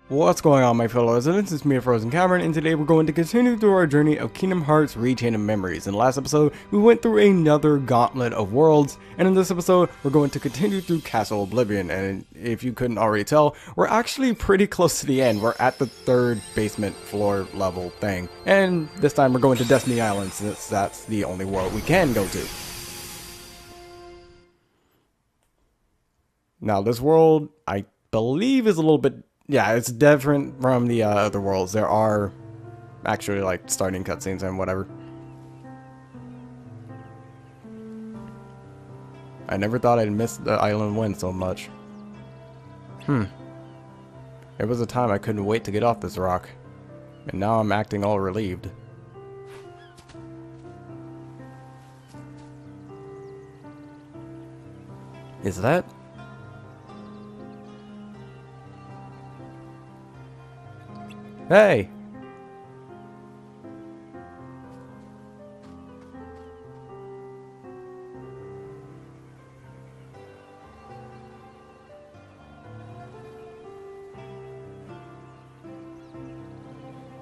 What's going on, my fellow residents? It's me, TheFrozenCavern, and today we're going to continue through our journey of Kingdom Hearts Rechain of Memories. In the last episode, we went through another gauntlet of worlds, and in this episode, we're going to continue through Castle Oblivion, and if you couldn't already tell, we're actually pretty close to the end. We're at the third basement floor level thing, and this time we're going to Destiny Island, since that's the only world we can go to. Now, this world, I believe, is a little bit... yeah, it's different from the other worlds. There are actually like starting cutscenes and whatever. I never thought I'd miss the island wind so much. There was a time I couldn't wait to get off this rock. And now I'm acting all relieved. Is that... hey!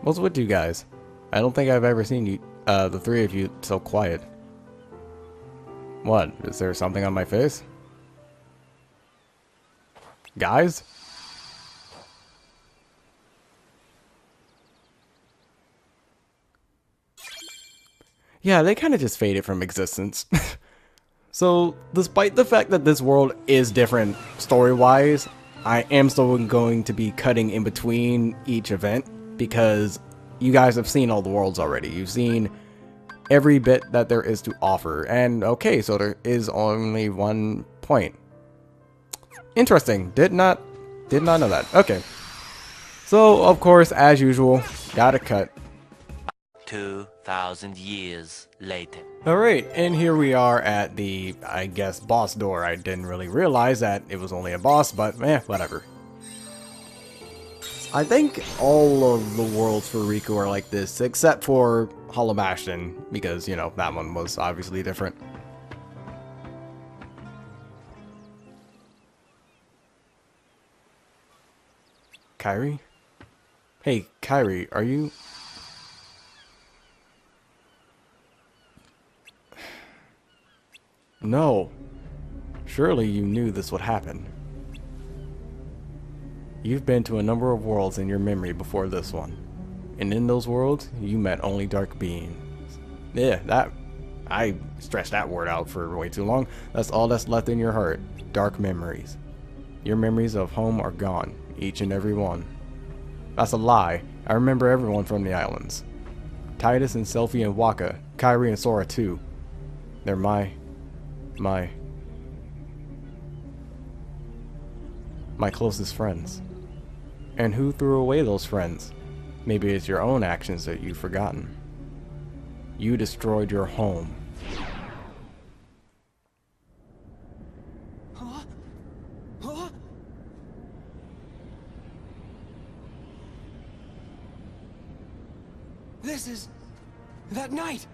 What's with you guys? I don't think I've ever seen you, the three of you, so quiet. What? Is there something on my face? Guys? Yeah, they kind of just faded from existence. So, despite the fact that this world is different story-wise, I am still going to be cutting in between each event because you guys have seen all the worlds already. You've seen every bit that there is to offer. And okay, so there is only one point. Interesting. Did not know that. Okay. So, of course, as usual, gotta cut. 2,000 years later. Alright, and here we are at the, I guess, boss door. I didn't really realize that it was only a boss, but whatever. I think all of the worlds for Riku are like this, except for Hollow Bastion, because, you know, that one was obviously different. Kairi? Hey, Kairi, are you... No. Surely you knew this would happen. You've been to a number of worlds in your memory before this one. And in those worlds, you met only dark beings. Yeah, I stretched that word out for way too long. That's all that's left in your heart. Dark memories. Your memories of home are gone. Each and every one. That's a lie. I remember everyone from the islands. Titus and Selphie and Waka. Kairi and Sora too. They're my closest friends. And who threw away those friends? Maybe it's your own actions that you've forgotten. You destroyed your home. This is... that night!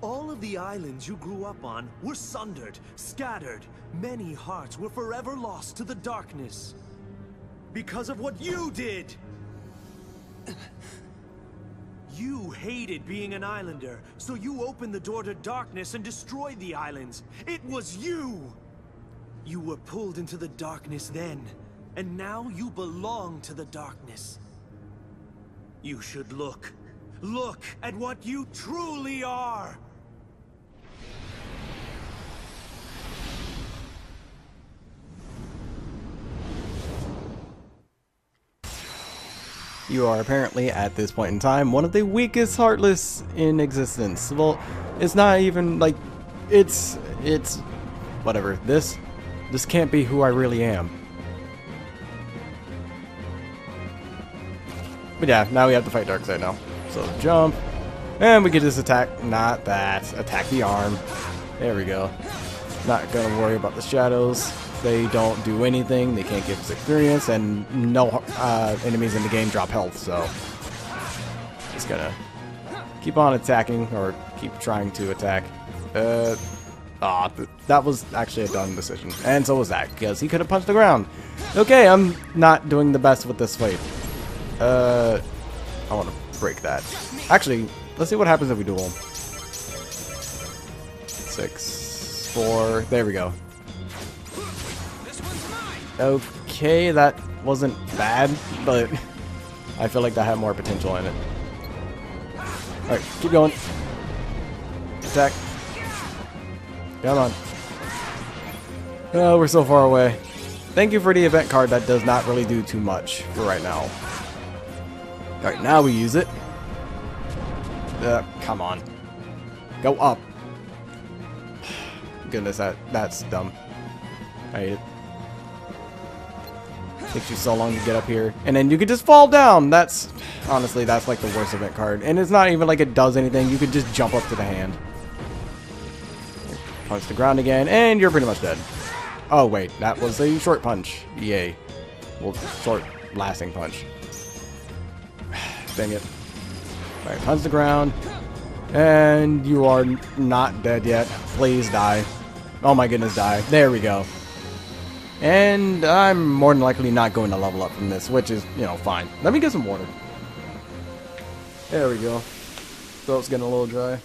All of the islands you grew up on were sundered, scattered. Many hearts were forever lost to the darkness. Because of what you did! You hated being an islander, so you opened the door to darkness and destroyed the islands. It was you! You were pulled into the darkness then, and now you belong to the darkness. You should look at what you truly are! You are apparently, at this point in time, one of the weakest Heartless in existence. Well, it's not even, like, it's, whatever. This can't be who I really am. But yeah, now we have to fight Darkseid now. So, jump, and we get this attack, not that, attack the arm. There we go. Not gonna worry about the shadows. They don't do anything, they can't give us experience, and no enemies in the game drop health, so just gonna keep on attacking, or keep trying to attack. That was actually a dumb decision, and so was that, because he could have punched the ground. Okay, I'm not doing the best with this fight. I want to break that. Actually, let's see what happens if we duel. 6, 4. There we go. Okay, that wasn't bad, but I feel like that had more potential in it. Alright, keep going. Attack. Come on. Oh, we're so far away. Thank you for the event card. That does not really do too much for right now. Alright, now we use it. Come on. Go up. Goodness, that's dumb. I hate it. Takes you so long to get up here. And then you could just fall down. That's, honestly, that's like the worst event card. And it's not even like it does anything. You could just jump up to the hand. Punch the ground again, and you're pretty much dead. Oh, wait, that was a short punch. Yay. Well, short lasting punch. Dang it. Alright, punch the ground. And you are not dead yet. Please die. Oh my goodness, die. There we go. And I'm more than likely not going to level up from this, which is, you know, fine. Let me get some water. There we go. Throat's getting a little dry.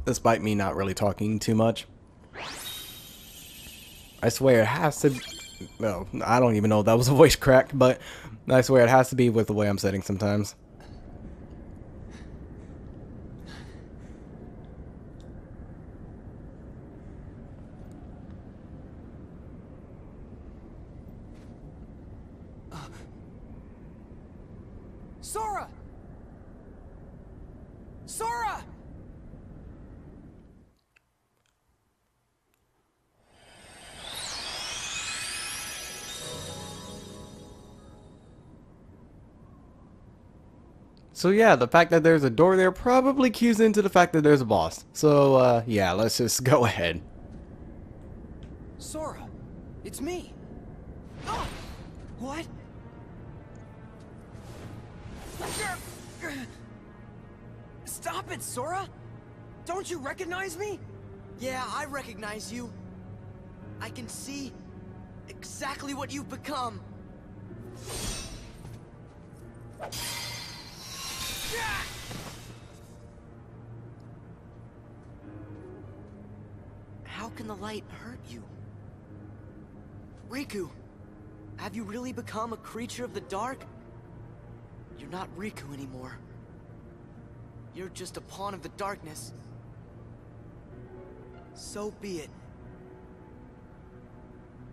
Despite me not really talking too much. I swear it has to... No, I don't even know if that was a voice crack, but I swear it has to be with the way I'm sitting sometimes. Sora! Sora! So yeah, the fact that there's a door there probably cues into the fact that there's a boss. So yeah, let's just go ahead. Sora, it's me. Oh, what? Stop it, Sora! Don't you recognize me? Yeah, I recognize you. I can see exactly what you've become. How can the light hurt you? Riku, have you really become a creature of the dark? You're not Riku anymore. You're just a pawn of the darkness. So be it.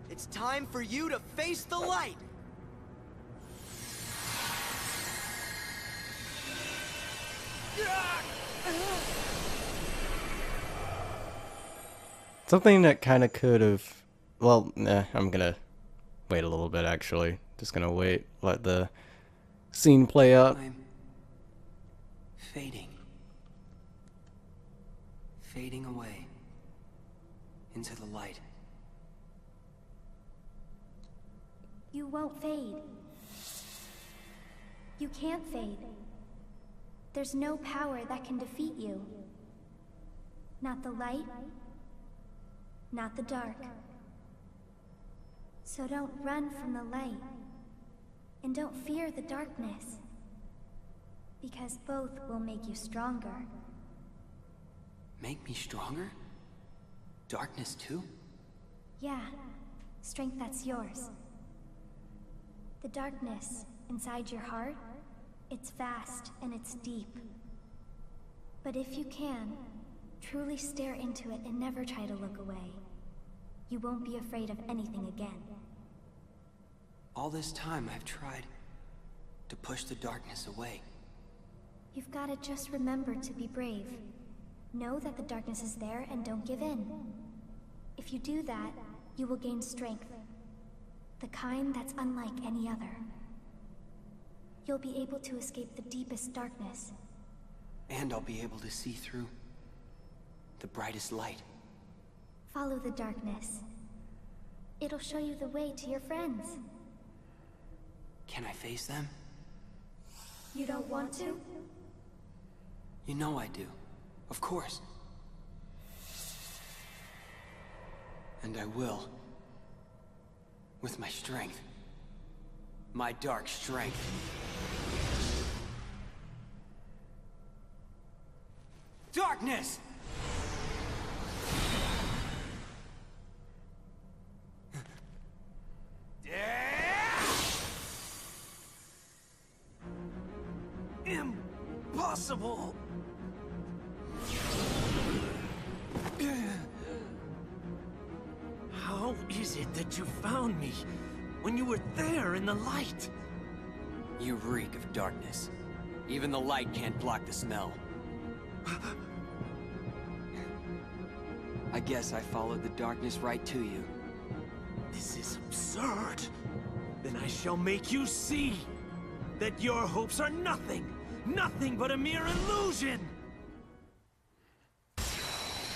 It's time for you to face the light! Something that kind of could have... Well, nah, I'm gonna wait a little bit, actually. Just gonna wait, let the scene play out. I'm fading. Fading away. Into the light. You won't fade. You can't fade. There's no power that can defeat you. Not the light, not the dark. So don't run from the light, and don't fear the darkness, because both will make you stronger. Make me stronger? Darkness too? Yeah, strength that's yours. The darkness inside your heart, it's vast and it's deep. But if you can, truly stare into it and never try to look away, you won't be afraid of anything again. All this time I've tried to push the darkness away. You've got to just remember to be brave. Know that the darkness is there and don't give in. If you do that, you will gain strength. The kind that's unlike any other. You'll be able to escape the deepest darkness. And I'll be able to see through the brightest light. Follow the darkness. It'll show you the way to your friends. Can I face them? You don't want to? You know I do. Of course. And I will. With my strength. My dark strength. Darkness! Impossible! How is it that you found me when you were there in the light? You reek of darkness. Even the light can't block the smell. I guess I followed the darkness right to you. This is absurd. Then I shall make you see that your hopes are nothing. Nothing but a mere illusion.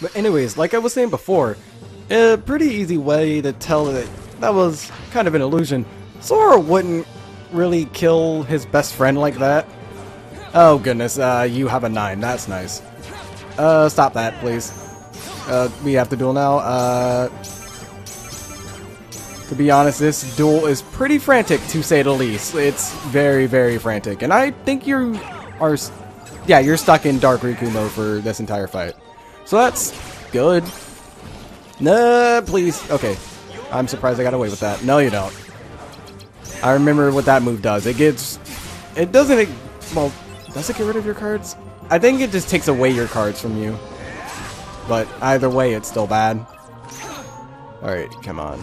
But anyways, like I was saying before, a pretty easy way to tell that that was kind of an illusion. Sora wouldn't really kill his best friend like that. Oh goodness, you have a 9. That's nice. Stop that, please. We have to duel now. To be honest, this duel is pretty frantic, to say the least. It's very, very frantic. And I think you are... Yeah, you're stuck in Dark Riku mode for this entire fight. So that's good. Nah, please. Okay. I'm surprised I got away with that. No, you don't. I remember what that move does. It gets... It doesn't... Well, does it get rid of your cards? I think it just takes away your cards from you. But either way, it's still bad. Alright, come on.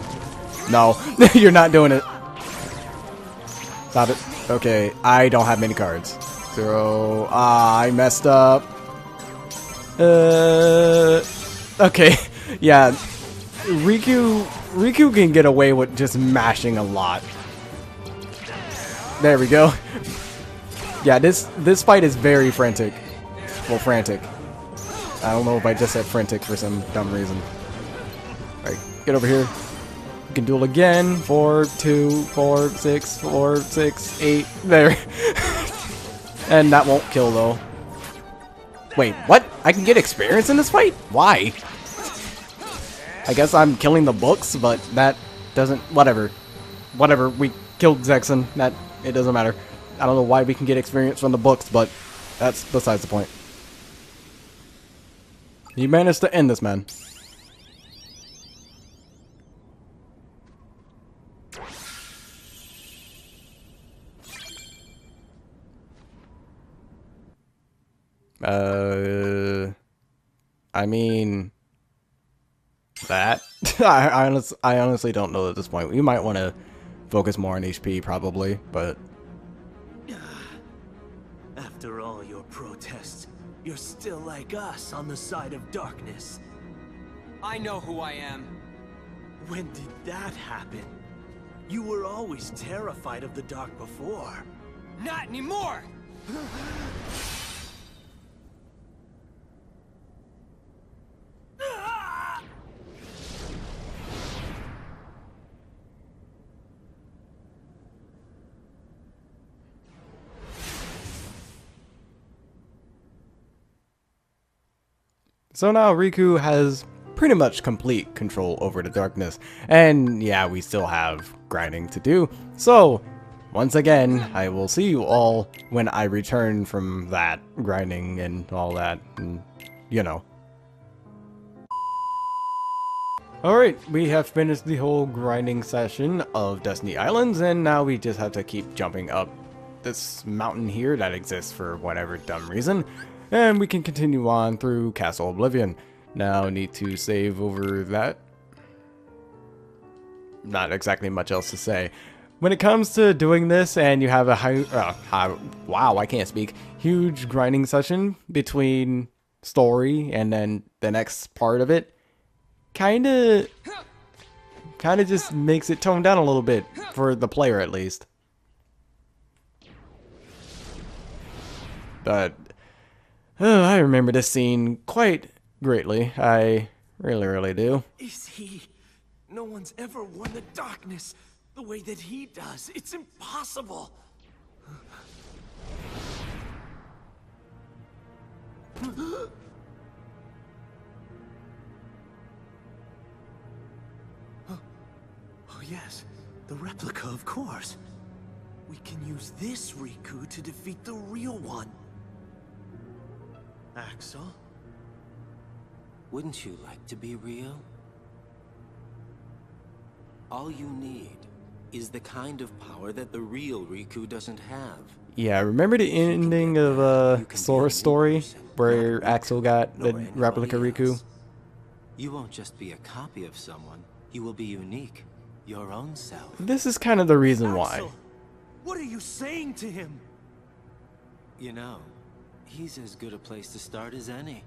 No, you're not doing it. Stop it. Okay, I don't have many cards. 0. Ah, I messed up. Okay, yeah. Riku can get away with just mashing a lot. There we go. Yeah, this fight is very frantic. Well, frantic. I don't know if I just said frantic for some dumb reason. Alright, get over here. We can duel again. 4, 2, 4, 6, 4, 6, 8. There. And that won't kill though. Wait, what? I can get experience in this fight? Why? I guess I'm killing the books, but that doesn't... Whatever. Whatever, we killed Zexon. It doesn't matter. I don't know why we can get experience from the books, but that's besides the point. You managed to end this, man. I mean... That? I honestly don't know at this point. We might want to focus more on HP, probably, but... After all your protests, you're still like us on the side of darkness. I know who I am. When did that happen? You were always terrified of the dark before. Not anymore! So now Riku has pretty much complete control over the darkness. And yeah, we still have grinding to do. So, once again, I will see you all when I return from that grinding and all that, and you know. Alright, we have finished the whole grinding session of Destiny Islands, and now we just have to keep jumping up this mountain here that exists for whatever dumb reason. And we can continue on through Castle Oblivion. Now need to save over that. Not exactly much else to say. When it comes to doing this and you have a wow, I can't speak. Huge grinding session between story and then the next part of it, kinda just makes it tone down a little bit for the player at least. But I remember this scene quite greatly. I really do. Is he? No one's ever won the darkness the way that he does. It's impossible. Oh yes, The replica, of course. We can use this Riku to defeat the real one. Axel? Wouldn't you like to be real? All you need is the kind of power that the real Riku doesn't have. Yeah, remember the ending of Sora's story where Axel got the replica Riku? You won't just be a copy of someone. You will be unique. Your own self. This is kind of the reason why. Axel, what are you saying to him? You know, he's as good a place to start as any.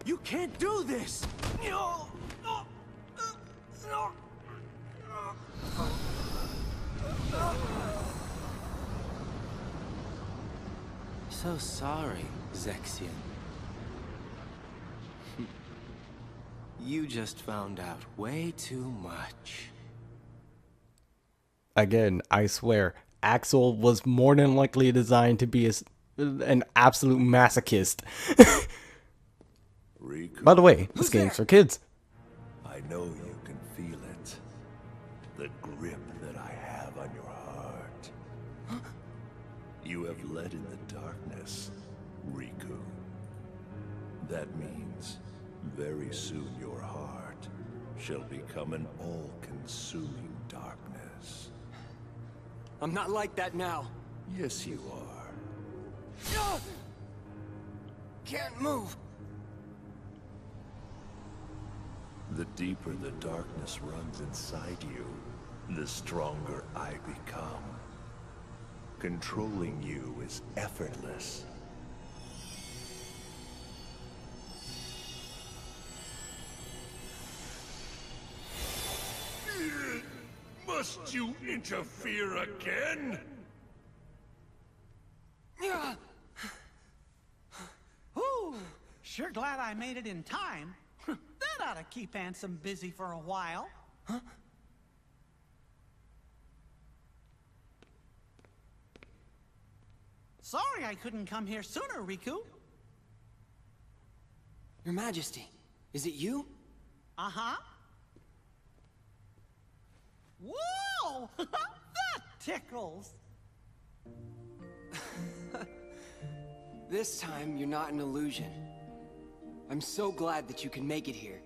You can't do this! So sorry, Zexian. You just found out way too much. Again, I swear, Axel was more than likely designed to be an absolute masochist. Riku, By the way, this game's for kids. I know you can feel it. The grip that I have on your heart. You have led in the darkness, Riku. That means very soon your heart shall become an all-consuming darkness. I'm not like that now. Yes, you are. Can't move. The deeper the darkness runs inside you, the stronger I become. Controlling you is effortless. Must you interfere again? Ooh, sure glad I made it in time. That ought to keep Ansem busy for a while. Huh? Sorry I couldn't come here sooner, Riku. Your Majesty, is it you? Uh-huh. Whoa! That tickles! This time, you're not an illusion. I'm so glad that you can make it here.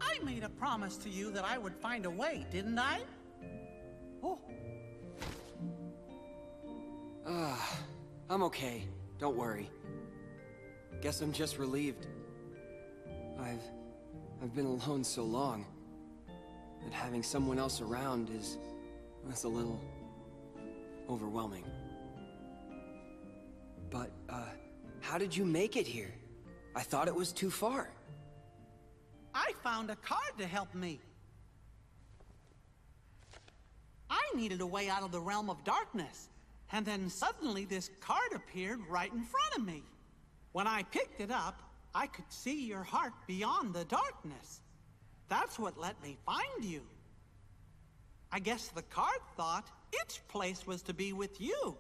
I made a promise to you that I would find a way, didn't I? Oh. I'm okay. Don't worry. Guess I'm just relieved. I've been alone so long that having someone else around is a little overwhelming. But, how did you make it here? I thought it was too far. I found a card to help me. I needed a way out of the realm of darkness, and then suddenly this card appeared right in front of me. When I picked it up, I could see your heart beyond the darkness. That's what let me find you. I guess the card thought its place was to be with you.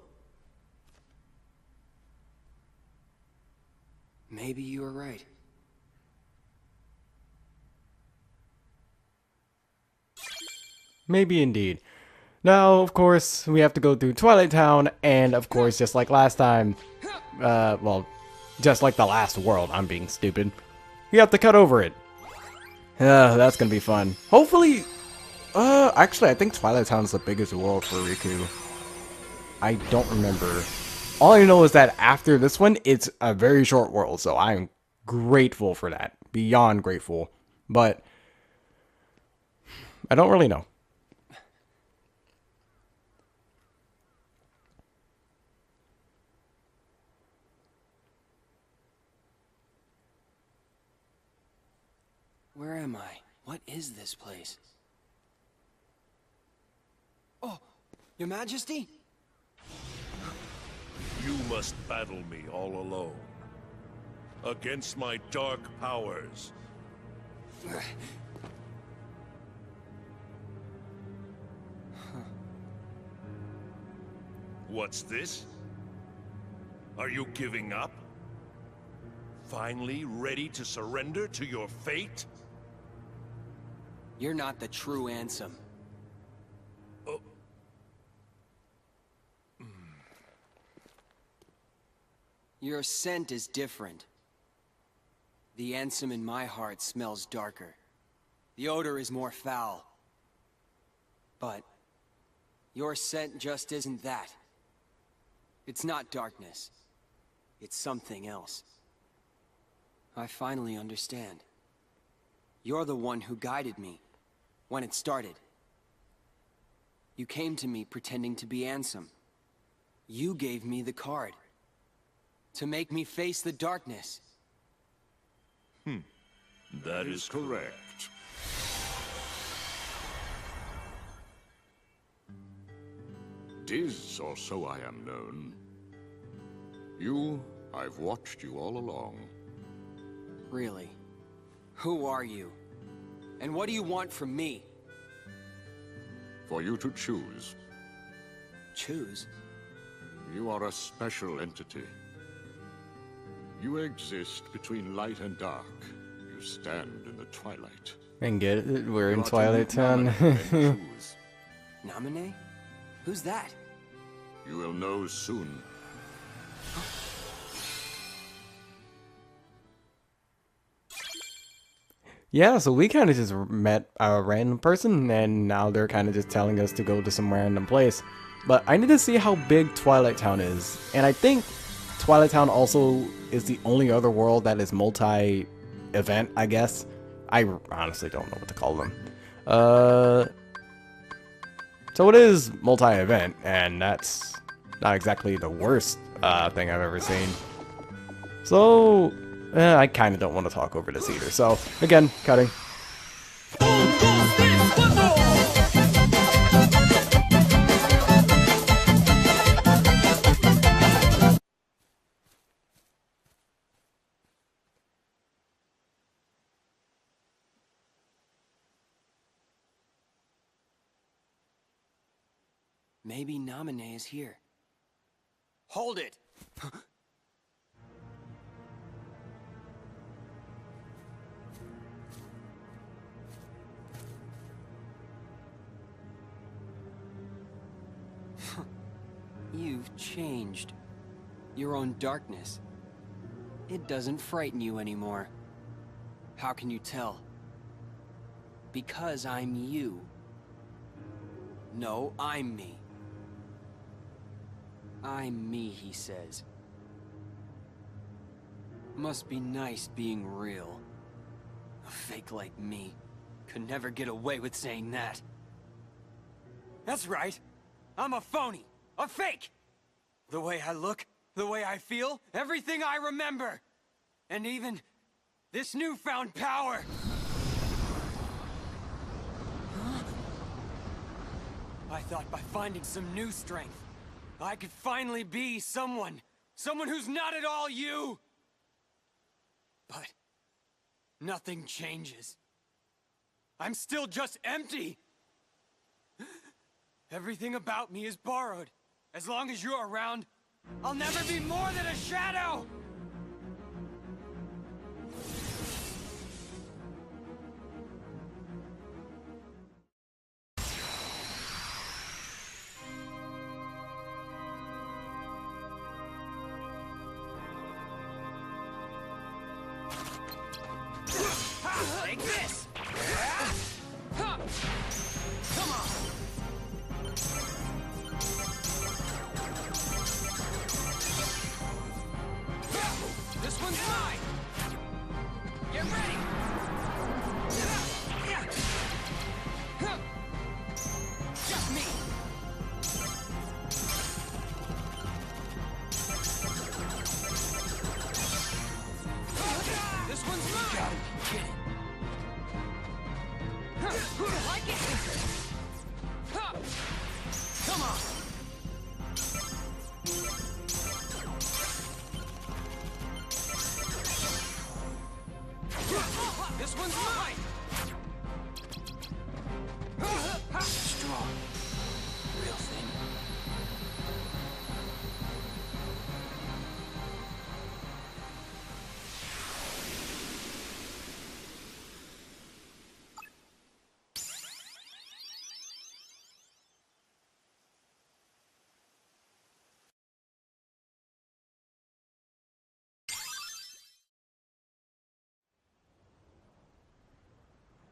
Maybe you were right. Maybe indeed. Now, of course, we have to go through Twilight Town, and of course, just like last time, well, just like the last world, I'm being stupid. You have to cut over it. That's gonna be fun. Hopefully, actually, I think Twilight Town is the biggest world for Riku. I don't remember. All I know is that after this one, it's a very short world, so I'm grateful for that. Beyond grateful. But I don't really know. Where am I? What is this place? Oh, Your Majesty? You must battle me all alone. Against my dark powers. What's this? Are you giving up? Finally ready to surrender to your fate? You're not the true Ansem. Your scent is different. The Ansem in my heart smells darker. The odor is more foul. But your scent just isn't that. It's not darkness. It's something else. I finally understand. You're the one who guided me when it started. You came to me pretending to be Ansem. You gave me the card to make me face the darkness. That is correct. Diz, or so I am known. I've watched you all along. Really? Who are you? And what do you want from me? For you to choose. Choose? You are a special entity. You exist between light and dark. You stand in the twilight. And get it? We're You in are to Twilight meet Town. Namine and choose. Namine? Who's that? You will know soon. Yeah, so we kind of just met a random person, and now they're kind of just telling us to go to some random place. But I need to see how big Twilight Town is. And I think Twilight Town also is the only other world that is multi-event, I guess. I honestly don't know what to call them. So it is multi-event, and that's not exactly the worst thing I've ever seen. So I kind of don't want to talk over this either. So again, cutting. Maybe Namine is here. Hold it! You've changed. Your own darkness. It doesn't frighten you anymore. How can you tell? Because I'm you. No, I'm me. I'm me, he says. Must be nice being real. A fake like me could never get away with saying that. That's right. I'm a phony. A fake! The way I look, the way I feel, everything I remember. And even this newfound power. I thought by finding some new strength, I could finally be someone who's not at all you. But nothing changes. I'm still just empty. Everything about me is borrowed. As long as you're around, I'll never be more than a shadow! Take this! Come on!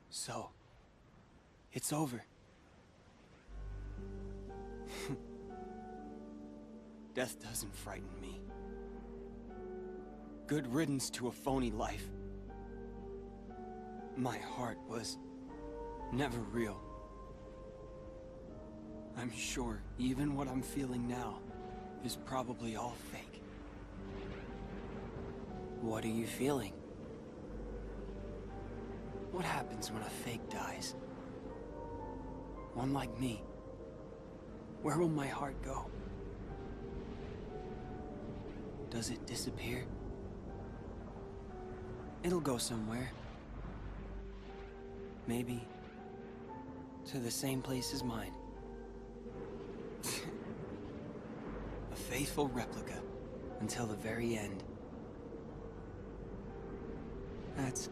So, it's over. Death doesn't frighten me. Good riddance to a phony life. My heart was never real. I'm sure even what I'm feeling now is probably all fake. What are you feeling? What happens when a fake dies? One like me. Where will my heart go? Does it disappear? It'll go somewhere. Maybe to the same place as mine. A faithful replica until the very end. That's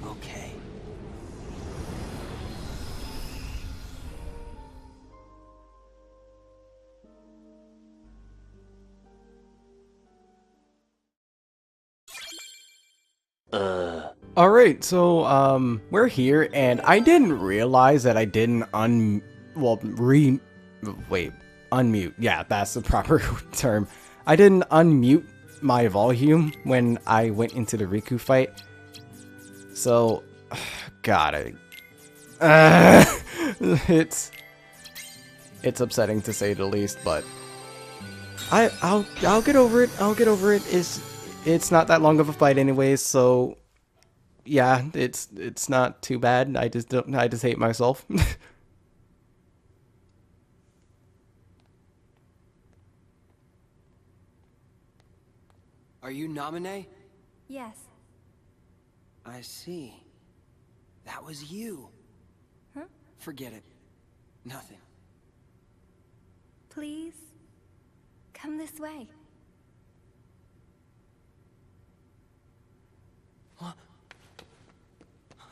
okay. Alright, so, we're here, and I didn't realize that I didn't unmute. Yeah, that's the proper term. I didn't unmute my volume when I went into the Riku fight. So, God, it's upsetting to say the least, but I'll get over it. I'll get over it. It's not that long of a fight anyways, so yeah, it's not too bad. I just hate myself. Are you Namine? Yes. I see. That was you. Huh? Forget it. Nothing. Please, come this way.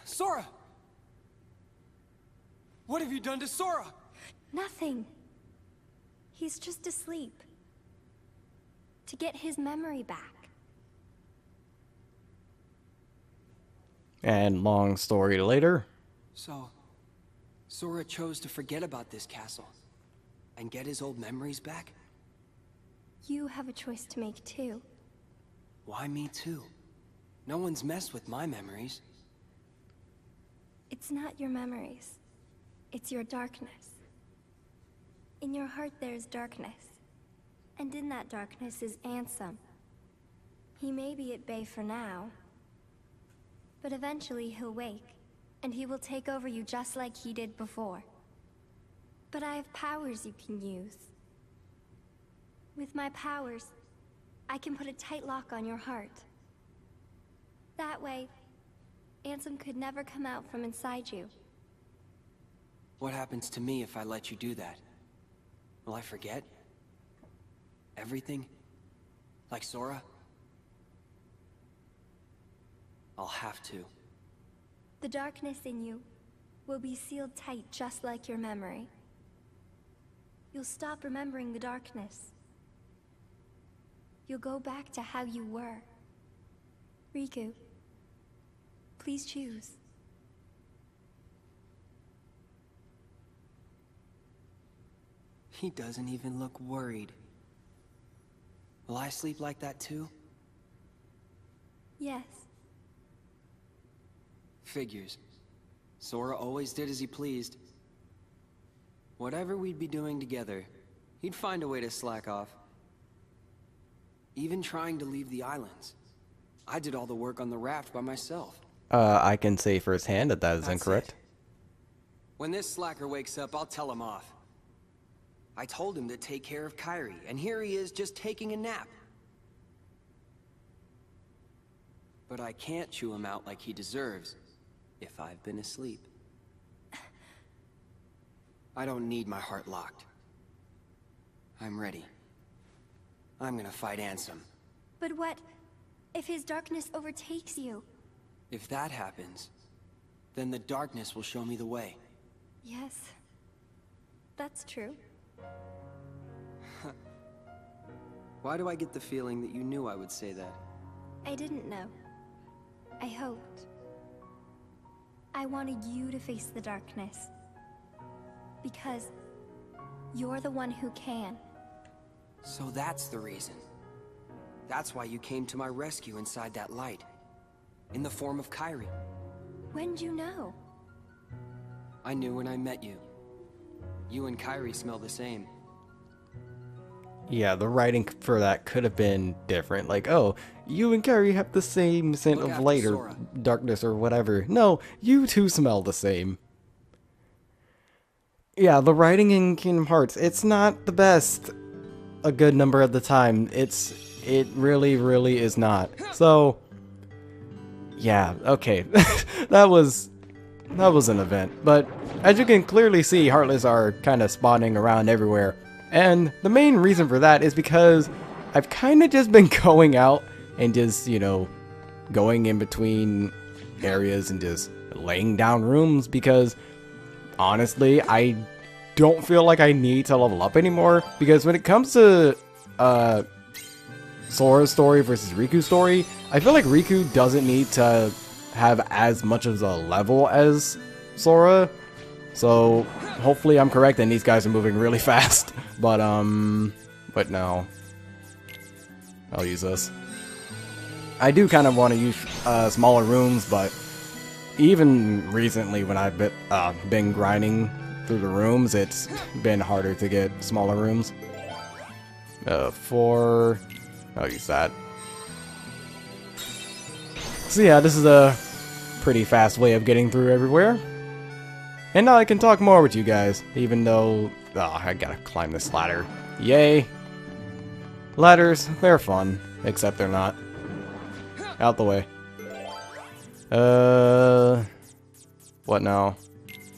Sora! What have you done to Sora? Nothing. He's just asleep. To get his memory back. And long story later. So, Sora chose to forget about this castle and get his old memories back? You have a choice to make too. Why me too? No one's messed with my memories. It's not your memories. It's your darkness. In your heart there's darkness. And in that darkness is Ansem. He may be at bay for now, but eventually he'll wake, and he will take over you just like he did before. But I have powers you can use. With my powers, I can put a tight lock on your heart. That way, Ansem could never come out from inside you. What happens to me if I let you do that? Will I forget? Everything? Like Sora? I'll have to. The darkness in you will be sealed tight just like your memory. You'll stop remembering the darkness. You'll go back to how you were. Riku, please choose. He doesn't even look worried. Will I sleep like that too? Yes. Figures. Sora always did as he pleased. Whatever we'd be doing together, he'd find a way to slack off. Even trying to leave the islands. I did all the work on the raft by myself. I can say firsthand that is That's incorrect. it. When this slacker wakes up, I'll tell him off. I told him to take care of Kairi, and here he is just taking a nap. But I can't chew him out like he deserves, if I've been asleep. I don't need my heart locked. I'm ready. I'm gonna fight Ansem. But what if his darkness overtakes you? If that happens, then the darkness will show me the way. Yes, that's true. Why do I get the feeling that you knew I would say that? I didn't know. I hoped. I wanted you to face the darkness. Because you're the one who can. So that's the reason. That's why you came to my rescue inside that light. In the form of Kairi. When'd you know? I knew when I met you. You and Kairi smell the same. Yeah, the writing for that could have been different. Like, oh, you and Carrie have the same scent Look of after light or Sora. darkness or whatever. No, you two smell the same. Yeah, the writing in Kingdom Hearts, it's not the best a good number of the time. It really, really is not. So, yeah, okay. that was an event. But as you can clearly see, Heartless are kind of spawning around everywhere. And the main reason for that is because I've kind of just been going out and just, you know, going in between areas and just laying down rooms because, honestly, I don't feel like I need to level up anymore. Because when it comes to Sora's story versus Riku's story, I feel like Riku doesn't need to have as much of a level as Sora. So hopefully I'm correct and these guys are moving really fast. But no. I'll use this. I do kind of want to use smaller rooms, but even recently when I've been grinding through the rooms, it's been harder to get smaller rooms. 4. I'll use that. So yeah, this is a pretty fast way of getting through everywhere. And now I can talk more with you guys, even though... Oh, I gotta climb this ladder. Yay! Ladders, they're fun, except they're not. Out the way. What now?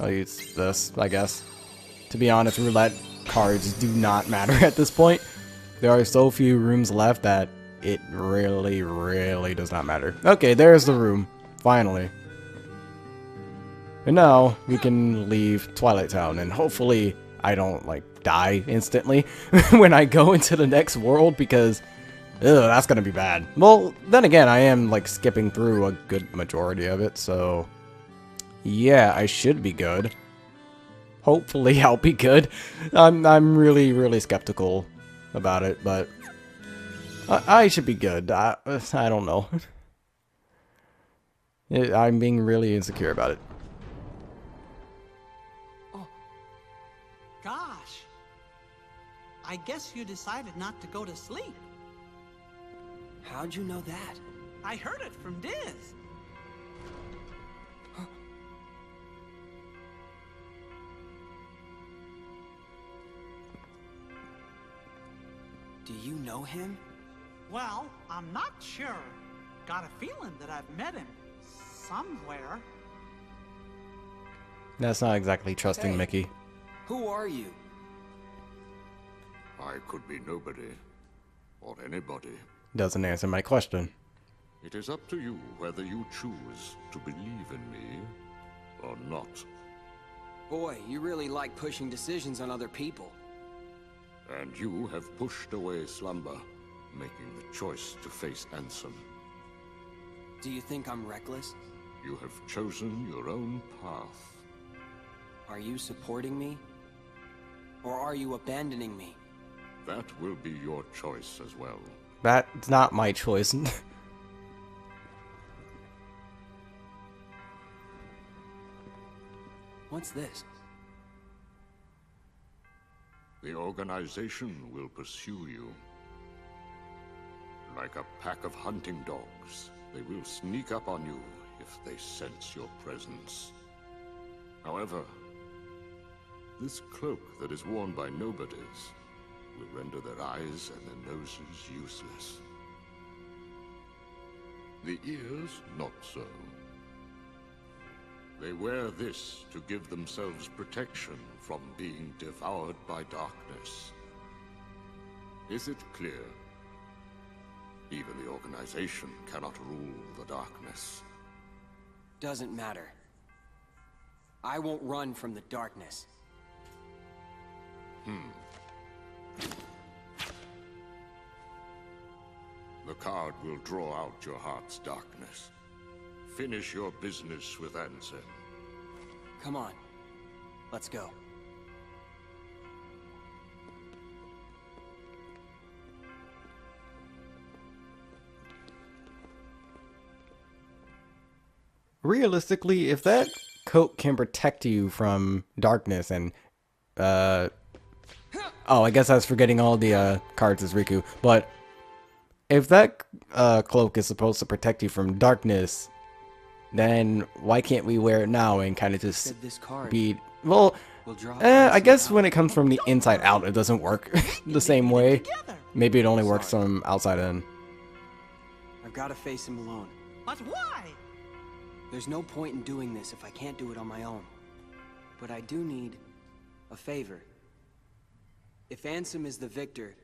I'll use this, I guess. To be honest, roulette cards do not matter at this point. There are so few rooms left that it really, really does not matter. Okay, there's the room. Finally. And now we can leave Twilight Town, and hopefully I don't, like, die instantly when I go into the next world, because, that's gonna be bad. Well, then again, I am, like, skipping through a good majority of it, so yeah, I should be good. Hopefully I'll be good. I'm really, really skeptical about it, but I should be good. I don't know. I'm being really insecure about it. Gosh. I guess you decided not to go to sleep. How'd you know that? I heard it from Diz. Do you know him? Well, I'm not sure. Got a feeling that I've met him somewhere. That's not exactly trusting Hey. Mickey. Who are you? I could be nobody, or anybody. Doesn't answer my question. It is up to you whether you choose to believe in me or not. Boy, you really like pushing decisions on other people. And you have pushed away slumber, making the choice to face Ansem. Do you think I'm reckless? You have chosen your own path. Are you supporting me? Or are you abandoning me? That will be your choice as well. That's not my choice. What's this? The organization will pursue you. Like a pack of hunting dogs, they will sneak up on you if they sense your presence. However, this cloak that is worn by nobodies will render their eyes and their noses useless. The ears, not so. They wear this to give themselves protection from being devoured by darkness. Is it clear? Even the organization cannot rule the darkness. Doesn't matter. I won't run from the darkness. The card will draw out your heart's darkness. Finish your business with Ansem, Come on. Let's go. Realistically, if that coat can protect you from darkness and oh, I guess I was forgetting all the cards as Riku, but if that cloak is supposed to protect you from darkness, then why can't we wear it now and kind of just This card be, well, will draw I guess when it comes from the inside out, it doesn't work the same way. Maybe it only works from outside in. I've got to face him alone. But why? There's no point in doing this if I can't do it on my own. But I do need a favor. If Ansem is the victor,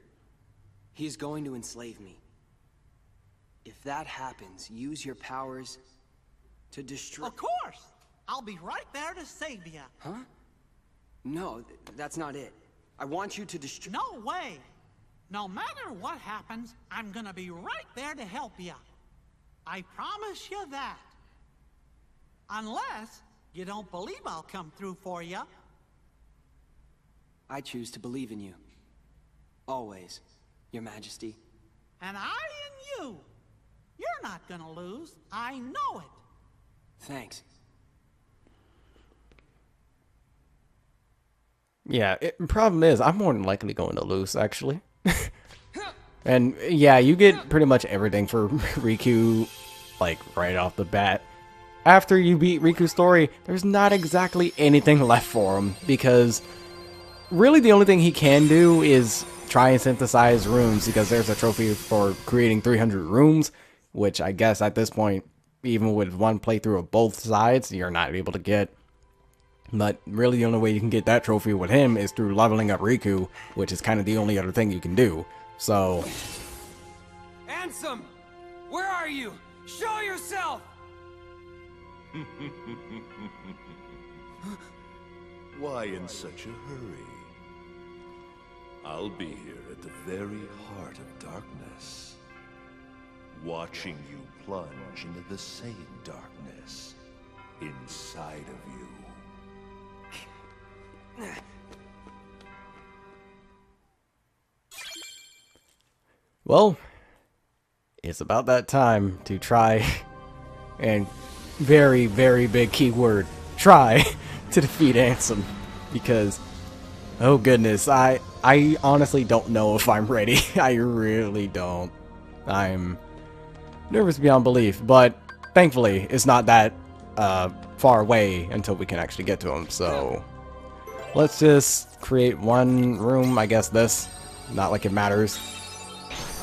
he's going to enslave me. If that happens, use your powers to destroy... Of course! I'll be right there to save you. Huh? No, that's not it. I want you to destroy... No way! No matter what happens, I'm gonna be right there to help you. I promise you that. Unless you don't believe I'll come through for you. I choose to believe in you. Always, Your Majesty. And I in you. You're not gonna lose. I know it. Thanks. Yeah, problem is, I'm more than likely going to lose, actually. And yeah, you get pretty much everything for Riku, like, right off the bat. After you beat Riku's story, there's not exactly anything left for him, because really the only thing he can do is try and synthesize runes, because there's a trophy for creating 300 runes, which I guess at this point, even with one playthrough of both sides, you're not able to get. But really the only way you can get that trophy with him is through leveling up Riku, which is kind of the only other thing you can do. So... Ansem! Where are you? Show yourself! Why in such a hurry? I'll be here at the very heart of darkness, watching you plunge into the same darkness inside of you. Well, it's about that time to try, and very, very big keyword, try to defeat Ansem, because, oh goodness, I honestly don't know if I'm ready. I really don't. I'm nervous beyond belief, but thankfully it's not that far away until we can actually get to him, so let's just create one room, I guess this, not like it matters.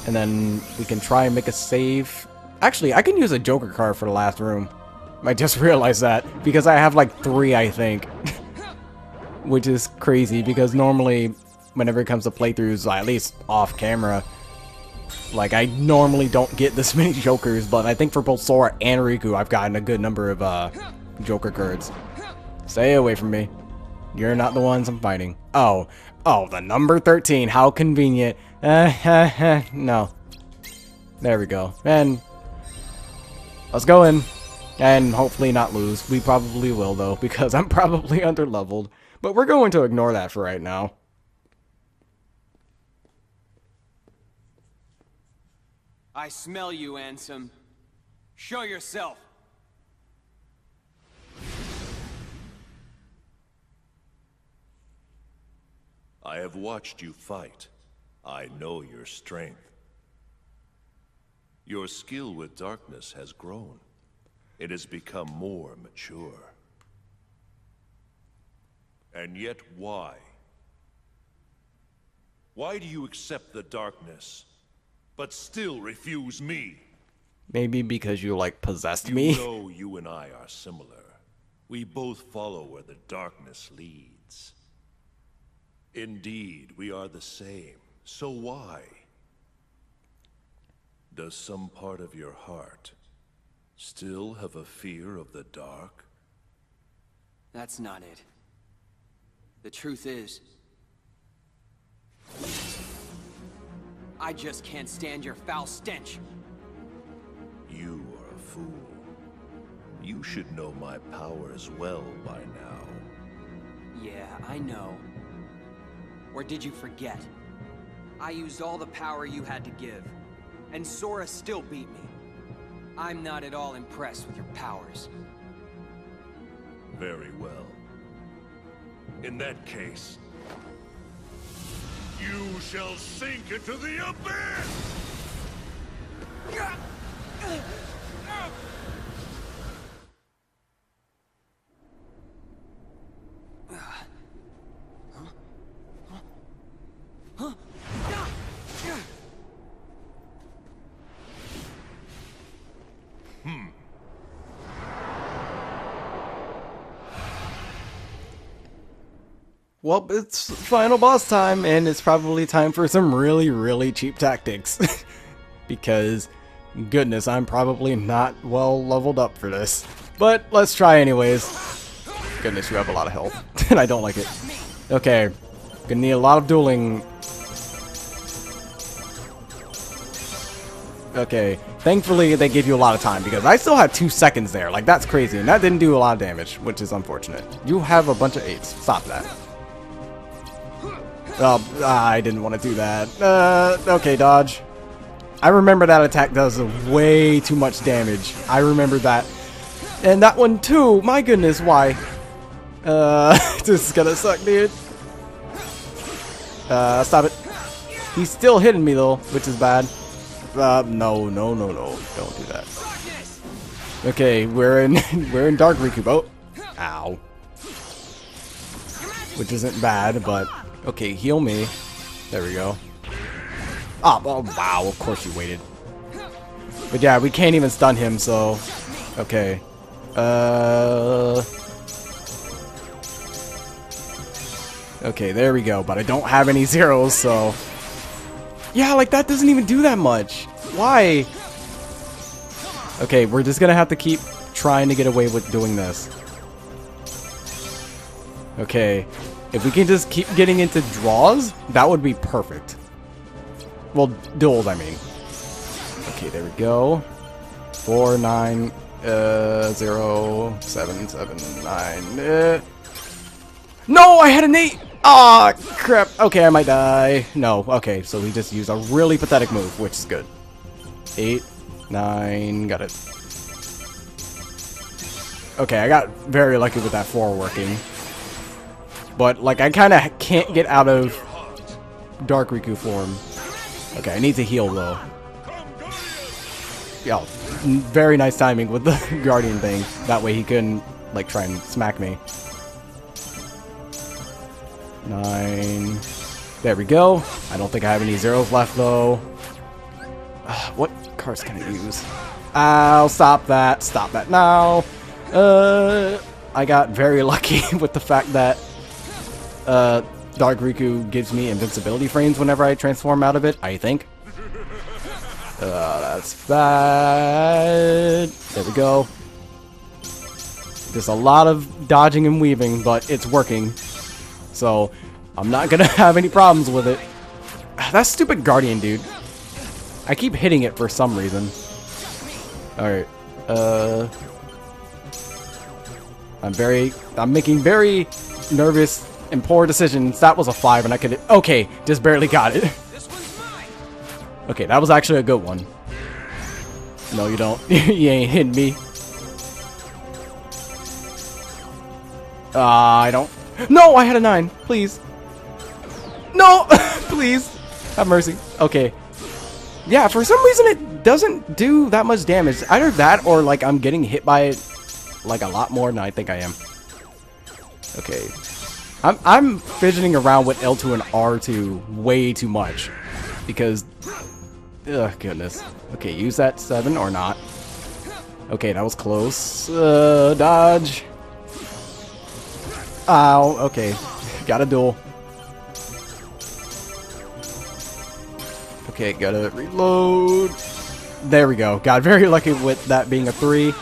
And then we can try and make a save. Actually, I can use a Joker card for the last room. I just realized that, because I have like 3, I think. Which is crazy, because normally, whenever it comes to playthroughs, at least off camera, like, I normally don't get this many Jokers, but I think for both Sora and Riku, I've gotten a good number of Joker cards. Stay away from me. You're not the ones I'm fighting. Oh, the number 13, how convenient. No. There we go. And let's go in. And hopefully not lose. We probably will, though, because I'm probably underleveled. But we're going to ignore that for right now. I smell you, Ansem. Show yourself. I have watched you fight. I know your strength. Your skill with darkness has grown. It has become more mature. And yet why? Why do you accept the darkness, but still refuse me? Maybe because you, like, possessed You me? know you and I are similar. We both follow where the darkness leads. Indeed, we are the same. So why? Does some part of your heart still have a fear of the dark? That's not it. The truth is, I just can't stand your foul stench. You are a fool. You should know my powers well by now. Yeah, I know. Or did you forget? I used all the power you had to give, and Sora still beat me. I'm not at all impressed with your powers. Very well. In that case, you shall sink into the abyss! Well, it's final boss time, and it's probably time for some really, really cheap tactics. Because, goodness, I'm probably not well leveled up for this. But let's try anyways. Goodness, you have a lot of health, and I don't like it. Okay, gonna need a lot of dueling. Okay, thankfully they gave you a lot of time, because I still had 2 seconds there. Like, that's crazy, and that didn't do a lot of damage, which is unfortunate. You have a bunch of 8s. Stop that. Oh, I didn't want to do that. Okay, dodge. I remember that attack does way too much damage. I remember that. And that one too. My goodness, why? This is gonna suck, dude. Stop it. He's still hitting me though, which is bad. No. Don't do that. Okay, we're in Dark Riku boat. Ow. Which isn't bad, but okay, heal me. There we go. Oh, wow, of course you waited. But yeah, we can't even stun him, so okay. Okay, there we go, but I don't have any zeros, so yeah, like that doesn't even do that much. Why? Okay, we're just gonna have to keep trying to get away with doing this. Okay, if we can just keep getting into draws, that would be perfect. Well, duels, I mean. Okay, there we go. 4, 9, 0, 7, 7, 9. No, I had an 8! Ah, crap. Okay, I might die. No, okay, so we just used a really pathetic move, which is good. 8, 9, got it. Okay, I got very lucky with that 4 working. But, like, I kind of can't get out of Dark Riku form. Okay, I need to heal, though. Yeah, very nice timing with the Guardian thing. That way he couldn't, like, try and smack me. 9. There we go. I don't think I have any zeros left, though. What cards can I use? Ow, stop that. Stop that now. I got very lucky with the fact that Dark Riku gives me invincibility frames whenever I transform out of it, I think. That's bad. There we go. There's a lot of dodging and weaving, but it's working. So, I'm not gonna have any problems with it. That stupid Guardian, dude. I keep hitting it for some reason. Alright. I'm making very nervous and poor decisions. That was a 5 and I could... Okay, just barely got it. Okay, that was actually a good one. No, you don't. You ain't hitting me. I don't... No, I had a 9. Please. No! Please. Have mercy. Okay. Yeah, for some reason it doesn't do that much damage. Either that or, like, I'm getting hit by it, like, a lot more than I think I am. Okay. I'm fidgeting around with L2 and R2 way too much. Because... Ugh, goodness. Okay, use that 7 or not. Okay, that was close. Dodge. Ow, okay. Got a duel. Okay, gotta reload. There we go. Got very lucky with that being a 3.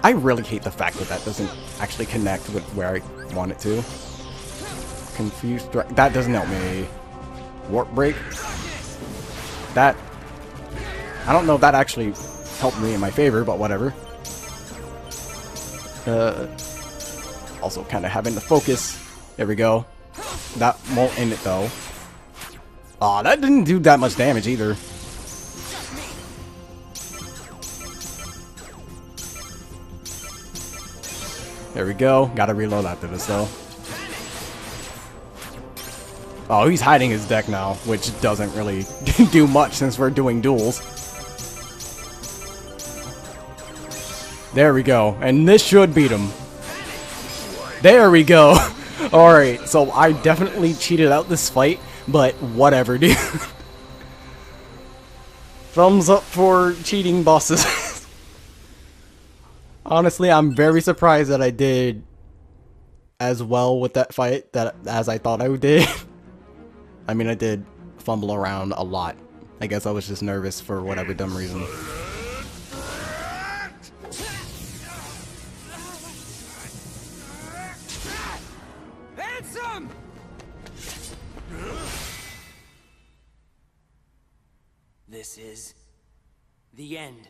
I really hate the fact that that doesn't actually connect with where I want it to. Confused. That doesn't help me. Warp break. That... I don't know if that actually helped me in my favor, but whatever. Also kind of having to focus. There we go. That won't end it though. Aw, that didn't do that much damage either. There we go. Gotta reload after this though. Oh, he's hiding his deck now, which doesn't really do much since we're doing duels. There we go. And this should beat him. There we go. Alright, so I definitely cheated out this fight, but whatever, dude. Thumbs up for cheating bosses. Honestly, I'm very surprised that I did as well with that fight as I thought I did. I mean, I did fumble around a lot. I guess I was just nervous for whatever dumb reason. Handsome! This is the end.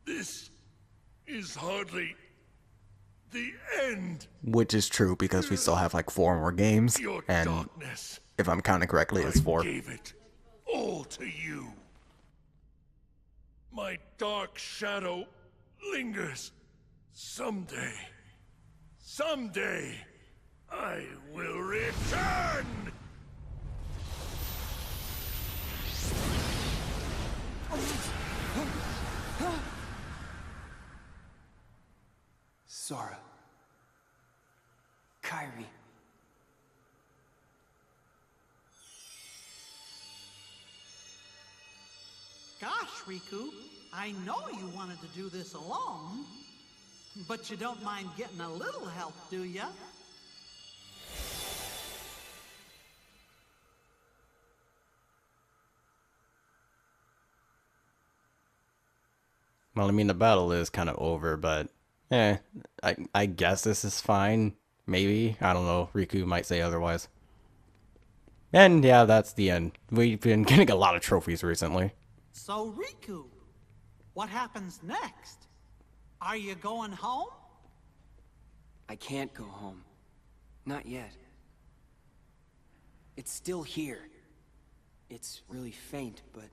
This is hardly the end. Which is true because we still have like 4 more games, Your and darkness. if I'm counting correctly, it's 4. I gave it all to you. My dark shadow lingers. Someday, I will return. Sora. Kairi. Gosh, Riku, I know you wanted to do this alone, but you don't mind getting a little help, do ya? Well, I mean, the battle is kind of over, but I guess this is fine. Maybe. I don't know. Riku might say otherwise. And yeah, that's the end. We've been getting a lot of trophies recently. So, Riku, what happens next? Are you going home? I can't go home. Not yet. It's still here. It's really faint, but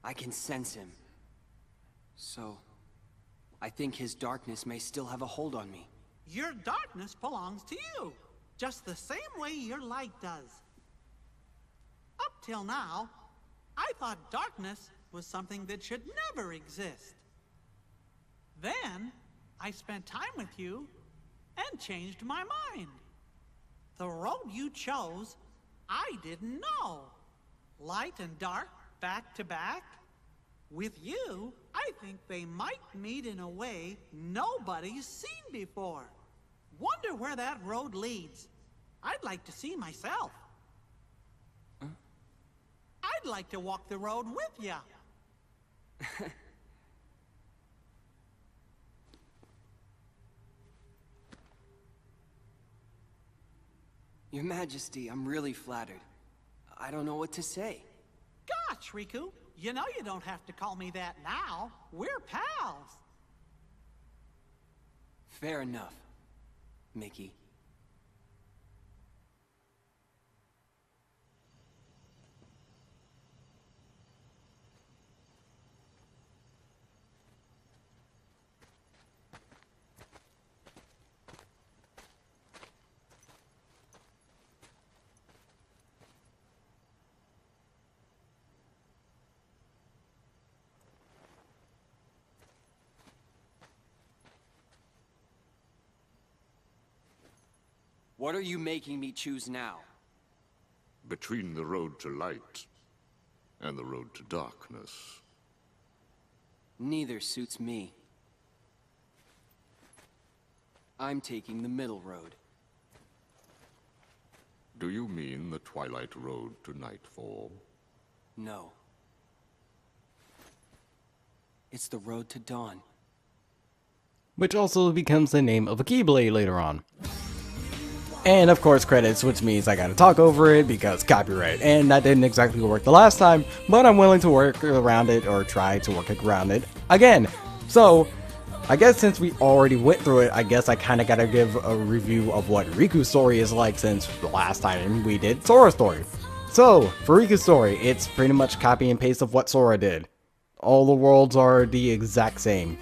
I can sense him. So, I think his darkness may still have a hold on me. Your darkness belongs to you, just the same way your light does. Up till now, I thought darkness was something that should never exist. Then, I spent time with you and changed my mind. The road you chose, I didn't know. Light and dark, back to back. With you, I think they might meet in a way nobody's seen before. Wonder where that road leads. I'd like to see myself. Huh? I'd like to walk the road with ya. Your Majesty, I'm really flattered. I don't know what to say. Gosh, Riku, you know you don't have to call me that now. We're pals. Fair enough, Mickey. What are you making me choose now? Between the road to light and the road to darkness. Neither suits me. I'm taking the middle road. Do you mean the twilight road to nightfall? No. It's the road to dawn. Which also becomes the name of a Keyblade later on. And of course credits, which means I gotta talk over it because copyright. And that didn't exactly work the last time, but I'm willing to work around it or try to work around it again. So, I guess since we already went through it, I guess I kind of gotta give a review of what Riku's story is like since the last time we did Sora's story. So, for Riku's story, it's pretty much copy and paste of what Sora did. All the worlds are the exact same,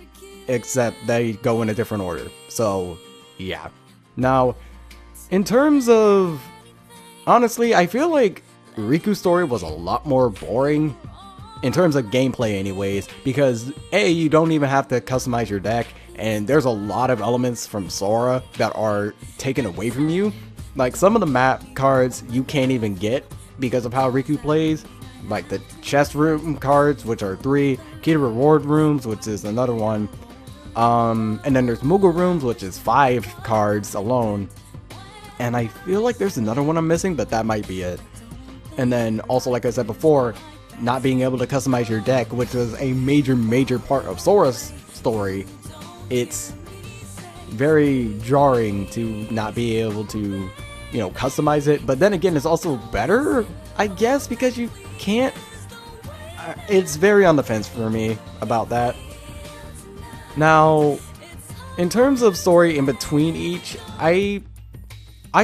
except they go in a different order. So, yeah. Now, in terms of... honestly, I feel like Riku's story was a lot more boring. In terms of gameplay anyways, because A, you don't even have to customize your deck, and there's a lot of elements from Sora that are taken away from you. Like some of the map cards you can't even get because of how Riku plays. Like the chest room cards, which are 3, key to reward rooms, which is another one. And then there's Moogle rooms, which is 5 cards alone. And I feel like there's another one I'm missing, but that might be it. And then also, like I said before, not being able to customize your deck, which was a major part of Sora's story. It's very jarring to not be able to, you know, customize it. But then again, it's also better, I guess, because you can't... it's very on the fence for me about that. Now, in terms of story in between each, I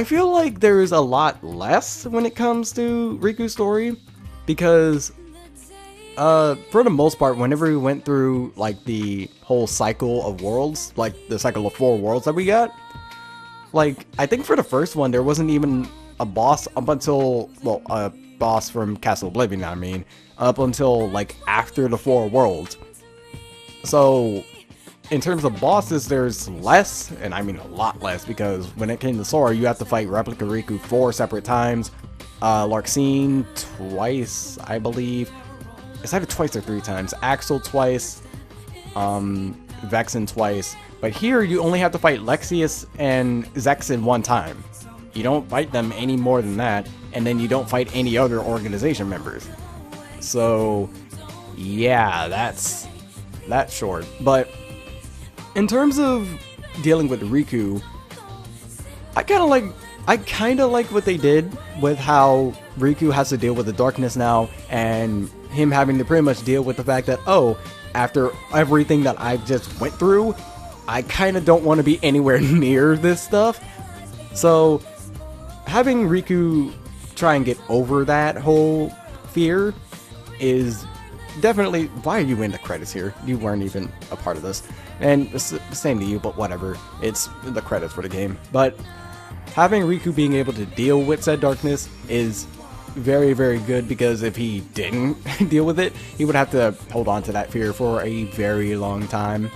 feel like there's a lot less when it comes to Riku's story, because for the most part, whenever we went through like the whole cycle of worlds, like the cycle of 4 worlds that we got, like I think for the first one there wasn't even a boss up until, well, a boss from Castle Oblivion, I mean, up until like after the 4 worlds. So in terms of bosses, there's less, and I mean a lot less, because when it came to Sora, you have to fight Replica Riku 4 separate times, Larxene twice, I believe. It's either twice or 3 times. Axel twice, Vexen twice. But here you only have to fight Lexius and Zexen 1 time. You don't fight them any more than that, and then you don't fight any other organization members. So yeah, that's short. But in terms of dealing with Riku, I kind of like what they did with how Riku has to deal with the darkness now, and him having to pretty much deal with the fact that, oh, after everything that I've just went through, I kind of don't want to be anywhere near this stuff. So having Riku try and get over that whole fear is definitely... why are you in the credits here? You weren't even a part of this. And it's the same to you, but whatever. It's the credits for the game. But having Riku being able to deal with said darkness is very good, because if he didn't deal with it, he would have to hold on to that fear for a very long time.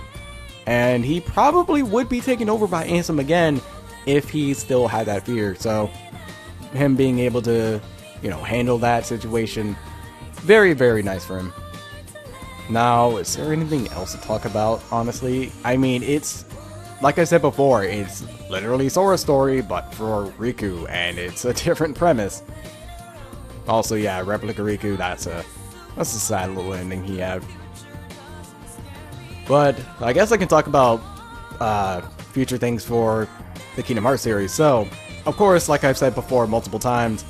And he probably would be taken over by Ansem again if he still had that fear. So him being able to, you know, handle that situation, very nice for him. Now, is there anything else to talk about, honestly? I mean, it's, like I said before, it's literally Sora's story, but for Riku, and it's a different premise. Also, yeah, Replica Riku, that's a sad little ending he had. But I guess I can talk about future things for the Kingdom Hearts series. So, of course, like I've said before multiple times,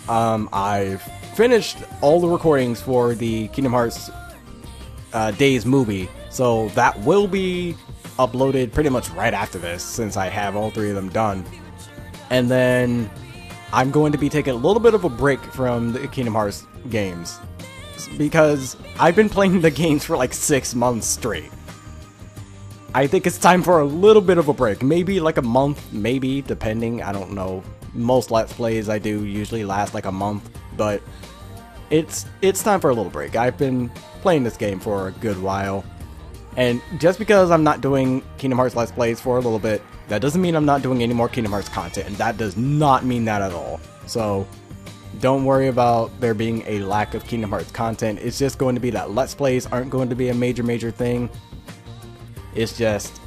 I've finished all the recordings for the Kingdom Hearts Days movie, so that will be uploaded pretty much right after this, since I have all 3 of them done. And then I'm going to be taking a little bit of a break from the Kingdom Hearts games, because I've been playing the games for like 6 months straight. I think it's time for a little bit of a break, maybe like a month, maybe, depending, I don't know. Most Let's Plays I do usually last like a month, but it's time for a little break. I've been playing this game for a good while, and just because I'm not doing Kingdom Hearts Let's Plays for a little bit, that doesn't mean I'm not doing any more Kingdom Hearts content, and that does not mean that at all. So don't worry about there being a lack of Kingdom Hearts content. It's just going to be that Let's Plays aren't going to be a major thing. It's just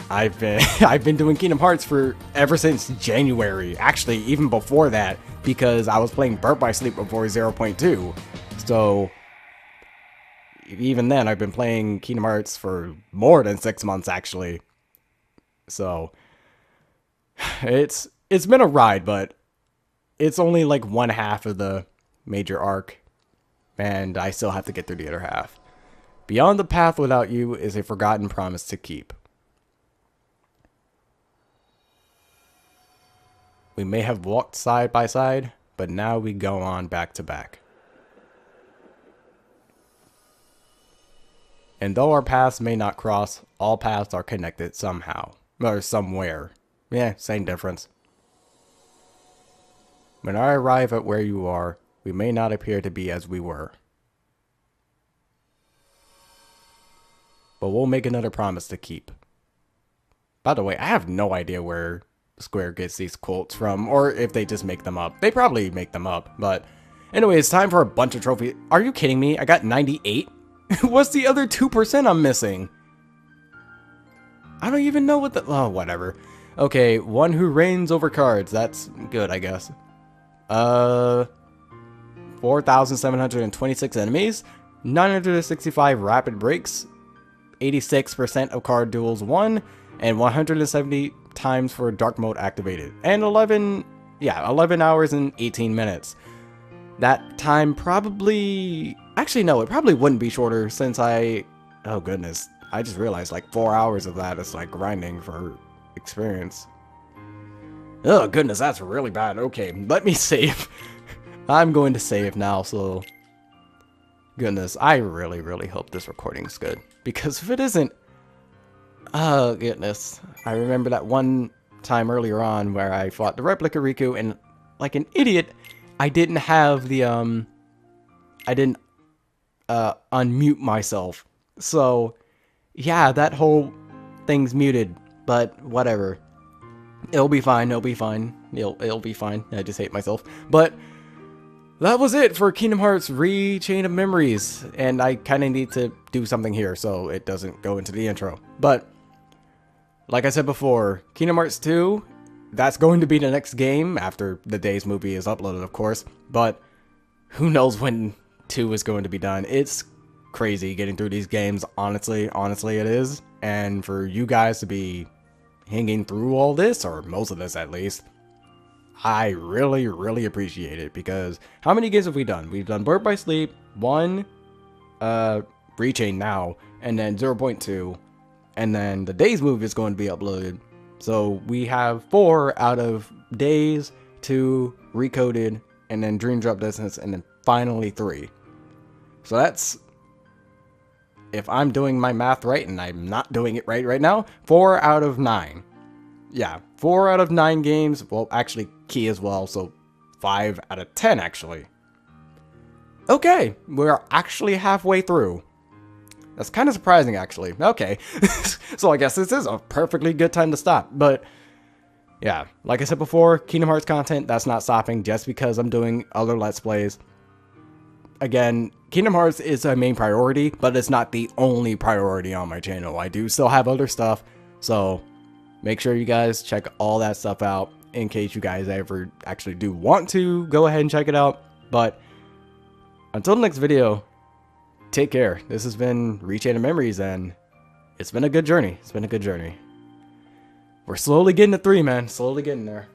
I've been doing Kingdom Hearts for ever since January. Actually, even before that, because I was playing Birth by Sleep before 0.2. So even then, I've been playing Kingdom Hearts for more than 6 months, actually. So it's been a ride, but it's only like one half of the major arc, and I still have to get through the other half. Beyond the path without you is a forgotten promise to keep. We may have walked side by side, but now we go on back to back. And though our paths may not cross, all paths are connected somehow. Or somewhere. Yeah, same difference. When I arrive at where you are, we may not appear to be as we were. But we'll make another promise to keep. By the way, I have no idea where Square gets these quotes from, or if they just make them up. They probably make them up, but... Anyway, it's time for a bunch of trophies. Are you kidding me? I got 98? What's the other 2% I'm missing? I don't even know what the... Oh, whatever. Okay, one who reigns over cards. That's good, I guess. 4,726 enemies. 965 rapid breaks. 86% of card duels won. And 170 times for dark mode activated. And 11 hours and 18 minutes. That time probably... Actually, no, it probably wouldn't be shorter since I... Oh, goodness. I just realized like 4 hours of that is like grinding for experience. Oh, goodness, that's really bad. Okay, let me save. I'm going to save now, so... Goodness, I really, really hope this recording's good. Because if it isn't... Oh, goodness. I remember that one time earlier on where I fought the replica Riku, and like an idiot, I didn't have the, I didn't, unmute myself. So, yeah, that whole thing's muted, but whatever. It'll be fine, it'll be fine. It'll be fine. I just hate myself. But that was it for Kingdom Hearts Chain of Memories. And I kind of need to do something here so it doesn't go into the intro. But, like I said before, Kingdom Hearts 2, that's going to be the next game after the Days movie is uploaded, of course. But who knows when 2 is going to be done. It's crazy getting through these games, honestly it is. And for you guys to be hanging through all this, or most of this at least, I really, really appreciate it. Because how many games have we done? We've done Birth by Sleep, 1, Rechain now, and then 0.2, and then the Days movie is going to be uploaded. So we have 4 out of Days, 2, Recoded, and then Dream Drop Distance, and then finally 3. So that's, if I'm doing my math right, and I'm not doing it right now, 4 out of 9. Yeah, 4 out of 9 games. Well, actually, Key as well, so 5 out of 10, actually. Okay, we're actually halfway through. That's kind of surprising, actually. Okay, so I guess this is a perfectly good time to stop. But, yeah, like I said before, Kingdom Hearts content, that's not stopping just because I'm doing other Let's Plays. Again, Kingdom Hearts is a main priority, but it's not the only priority on my channel. I do still have other stuff, so make sure you guys check all that stuff out in case you guys ever actually do want to go ahead and check it out. But until the next video, take care. This has been Chain of Memories, and it's been a good journey. It's been a good journey. We're slowly getting to 3, man. Slowly getting there.